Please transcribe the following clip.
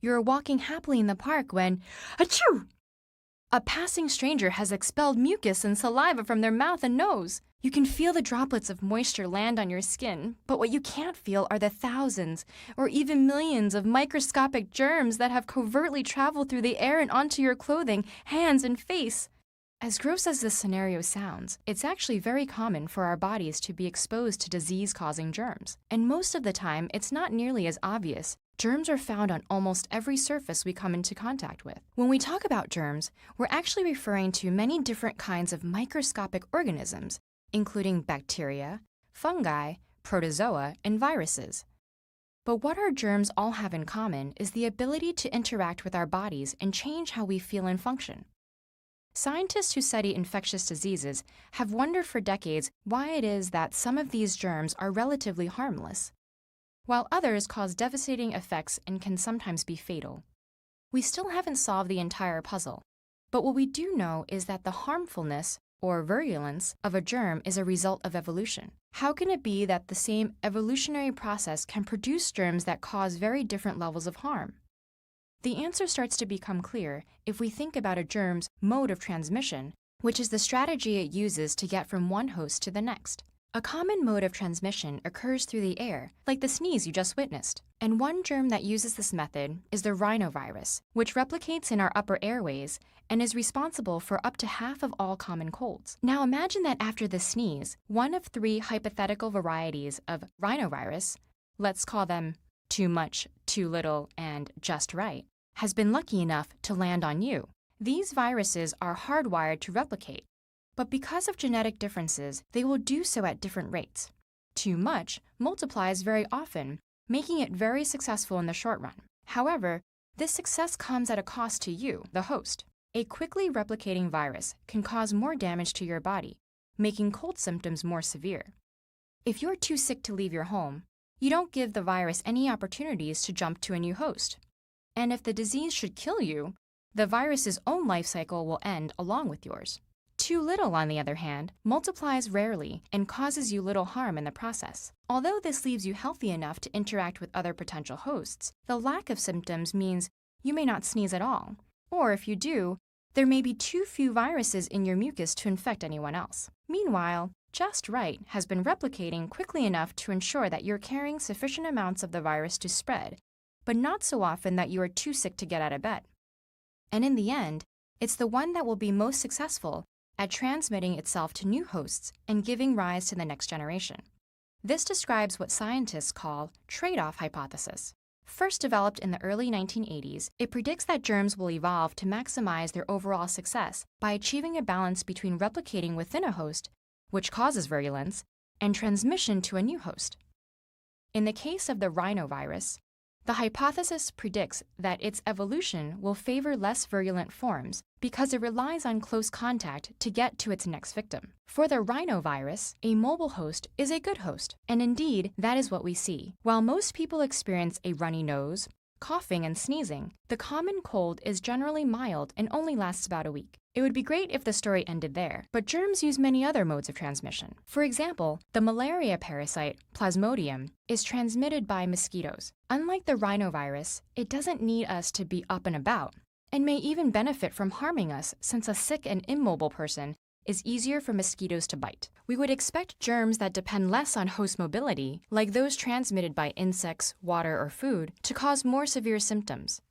You're walking happily in the park when, achoo! A passing stranger has expelled mucus and saliva from their mouth and nose. You can feel the droplets of moisture land on your skin, but what you can't feel are the thousands or even millions of microscopic germs that have covertly traveled through the air and onto your clothing, hands, and face. As gross as this scenario sounds, it's actually very common for our bodies to be exposed to disease-causing germs. And most of the time, it's not nearly as obvious. Germs are found on almost every surface we come into contact with. When we talk about germs, we're actually referring to many different kinds of microscopic organisms, including bacteria, fungi, protozoa, and viruses. But what our germs all have in common is the ability to interact with our bodies and change how we feel and function. Scientists who study infectious diseases have wondered for decades why it is that some of these germs are relatively harmless, while others cause devastating effects and can sometimes be fatal. We still haven't solved the entire puzzle, but what we do know is that the harmfulness or virulence of a germ is a result of evolution. How can it be that the same evolutionary process can produce germs that cause very different levels of harm? The answer starts to become clear if we think about a germ's mode of transmission, which is the strategy it uses to get from one host to the next. A common mode of transmission occurs through the air, like the sneeze you just witnessed. And one germ that uses this method is the rhinovirus, which replicates in our upper airways and is responsible for up to half of all common colds. Now imagine that after the sneeze, one of 3 hypothetical varieties of rhinovirus, let's call them too much, too little, and just right, has been lucky enough to land on you. These viruses are hardwired to replicate, but because of genetic differences, they will do so at different rates. Too much multiplies very often, making it very successful in the short run. However, this success comes at a cost to you, the host. A quickly replicating virus can cause more damage to your body, making cold symptoms more severe. If you're too sick to leave your home, you don't give the virus any opportunities to jump to a new host. And if the disease should kill you, the virus's own life cycle will end along with yours. Too little, on the other hand, multiplies rarely and causes you little harm in the process. Although this leaves you healthy enough to interact with other potential hosts, the lack of symptoms means you may not sneeze at all. Or if you do, there may be too few viruses in your mucus to infect anyone else. Meanwhile, just right has been replicating quickly enough to ensure that you're carrying sufficient amounts of the virus to spread, but not so often that you are too sick to get out of bed. And in the end, it's the one that will be most successful at transmitting itself to new hosts and giving rise to the next generation. This describes what scientists call trade-off hypothesis. First developed in the early 1980s, it predicts that germs will evolve to maximize their overall success by achieving a balance between replicating within a host, which causes virulence, and transmission to a new host. In the case of the rhinovirus, the hypothesis predicts that its evolution will favor less virulent forms because it relies on close contact to get to its next victim. For the rhinovirus, a mobile host is a good host, and indeed, that is what we see. While most people experience a runny nose, coughing, and sneezing, the common cold is generally mild and only lasts about a week. It would be great if the story ended there, but germs use many other modes of transmission. For example, the malaria parasite, Plasmodium, is transmitted by mosquitoes. Unlike the rhinovirus, it doesn't need us to be up and about, and may even benefit from harming us since a sick and immobile person is easier for mosquitoes to bite. We would expect germs that depend less on host mobility, like those transmitted by insects, water, or food, to cause more severe symptoms.